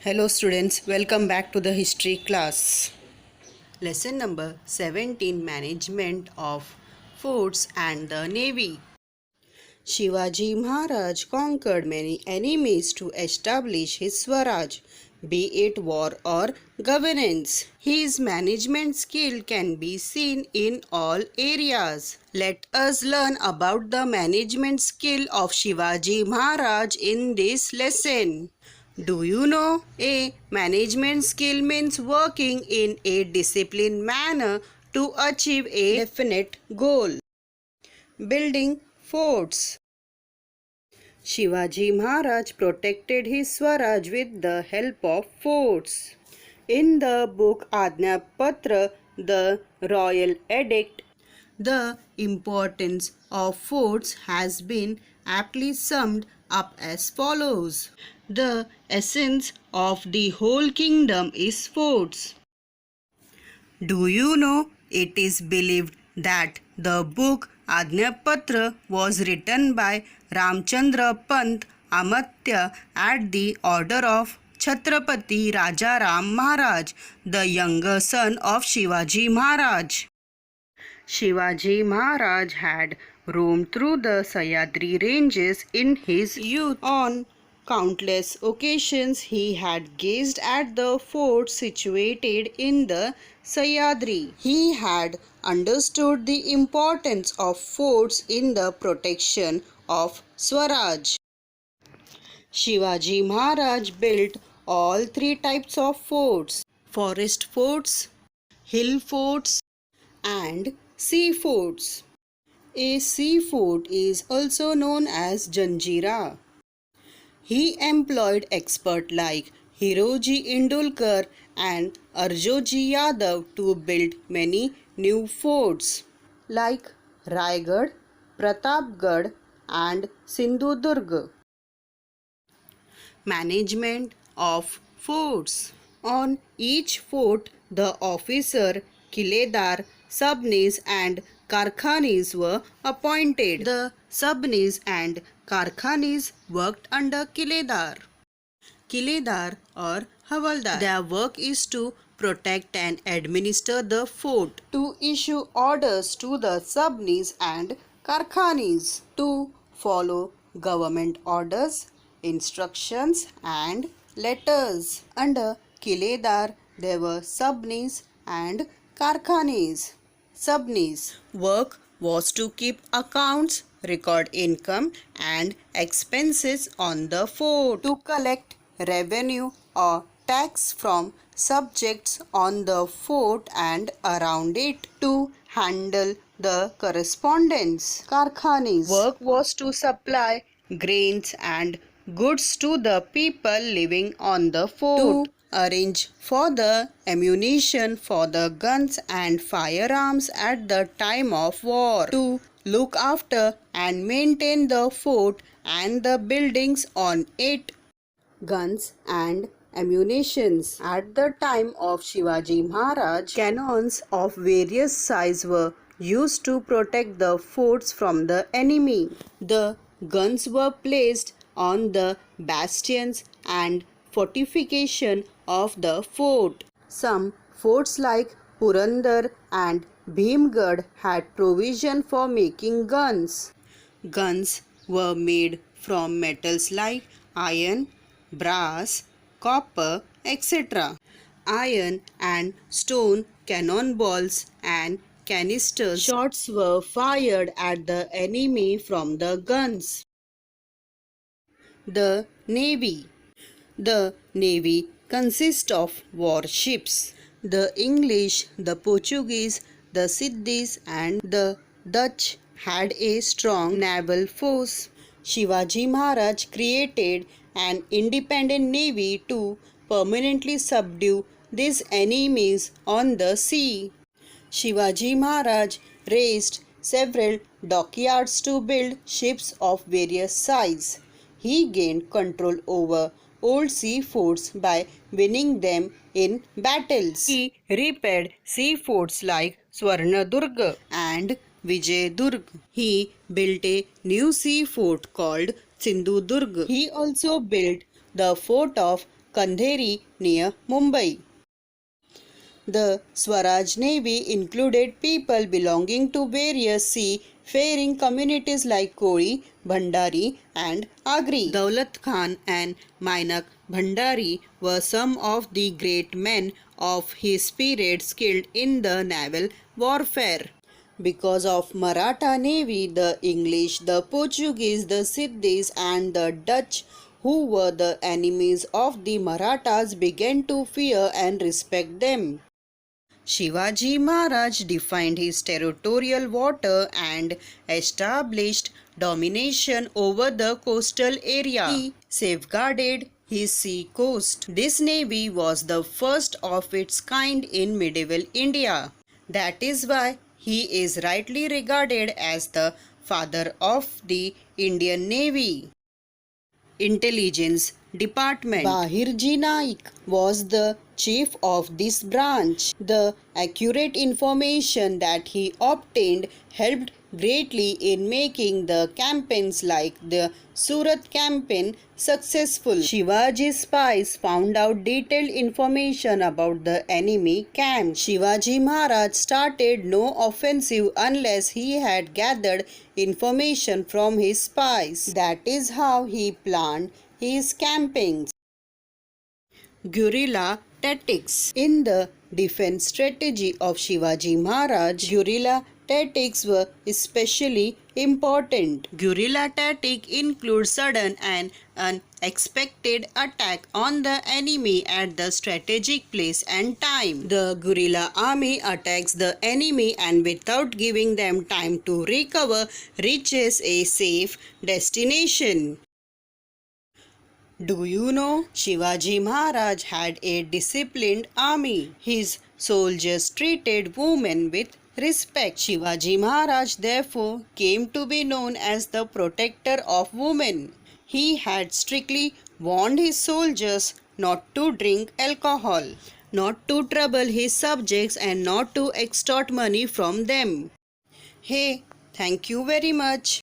Hello students, welcome back to the history class. Lesson number 17, Management of Forts and the Navy. Shivaji Maharaj conquered many enemies to establish his Swaraj, be it war or governance. His management skill can be seen in all areas. Let us learn about the management skill of Shivaji Maharaj in this lesson. Do you know? A management skill means working in a disciplined manner to achieve a definite goal. Building forts. Shivaji Maharaj protected his Swaraj with the help of forts. In the book Ajna Patra, the royal edict, the importance of forts has been aptly summed up as follows. The essence of the whole kingdom is forts. Do you know it is believed that the book Ajnapatra was written by Ramchandra Pant Amatya at the order of Chhatrapati Raja Ram Maharaj, the younger son of Shivaji Maharaj. Shivaji Maharaj had roamed through the Sahyadri ranges in his youth. On countless occasions he had gazed at the forts situated in the Sahyadri. He had understood the importance of forts in the protection of Swaraj. Shivaji Maharaj built all three types of forts: forest forts, hill forts, and sea forts. A sea fort is also known as Janjira. He employed experts like Hiroji Indulkar and Arjoji Yadav to build many new forts like Raigad, Pratapgarh and Sindhudurg. Management of forts. On each fort, the officer, Kiledar, Subnis and Karkhanis were appointed. The Subnis and Karkhanis worked under Kiledar. Kiledar or Havaldar. Their work is to protect and administer the fort, to issue orders to the Subnis and Karkhanis, to follow government orders, instructions and letters. Under Kiledar there were Subnis and Karkhanis. Subnis work was to keep accounts, record income and expenses on the fort, to collect revenue or tax from subjects on the fort and around it, to handle the correspondence. Karkhanis work was to supply grains and goods to the people living on the fort, to arrange for the ammunition for the guns and firearms at the time of war, to look after and maintain the fort and the buildings on it. Guns and ammunitions. At the time of Shivaji Maharaj, cannons of various sizes were used to protect the forts from the enemy. The guns were placed on the bastions and fortification of the fort. Some forts like Purandar and Bhimgad had provision for making guns. Guns were made from metals like iron, brass, copper, etc. Iron and stone cannonballs and canisters shots were fired at the enemy from the guns. The Navy. The Navy consists of warships. The English, the Portuguese, the Siddhis and the Dutch had a strong naval force. Shivaji Maharaj created an independent navy to permanently subdue these enemies on the sea. Shivaji Maharaj raised several dockyards to build ships of various sizes. He gained control over old sea forts by winning them in battles. He repaired sea forts like Swarnadurga and Vijayadurg. He built a new sea fort called Sindhudurg. He also built the fort of Kandheri near Mumbai. The Swaraj Navy included people belonging to various sea-faring communities like Koli, Bhandari and Agri. Daulat Khan and Mainak Bhandari were some of the great men of his period skilled in the naval warfare. Because of Maratha Navy, the English, the Portuguese, the Siddhis and the Dutch, who were the enemies of the Marathas, began to fear and respect them. Shivaji Maharaj defined his territorial water and established domination over the coastal area. He safeguarded his sea coast. This navy was the first of its kind in medieval India. That is why he is rightly regarded as the father of the Indian Navy. Intelligence Department. Bahirji Naik was the chief of this branch. The accurate information that he obtained helped greatly in making the campaigns like the Surat campaign successful. Shivaji's spies found out detailed information about the enemy camp. Shivaji Maharaj started no offensive unless he had gathered information from his spies. That is how he planned his campaigns. Guerrilla tactics. In the defense strategy of Shivaji Maharaj, guerrilla tactics were especially important. Guerrilla tactic includes sudden and unexpected attack on the enemy at the strategic place and time. The guerrilla army attacks the enemy and without giving them time to recover reaches a safe destination. Do you know Shivaji Maharaj had a disciplined army? His soldiers treated women with respect. Shivaji Maharaj therefore came to be known as the protector of women. He had strictly warned his soldiers not to drink alcohol, not to trouble his subjects and not to extort money from them. Hey, thank you very much.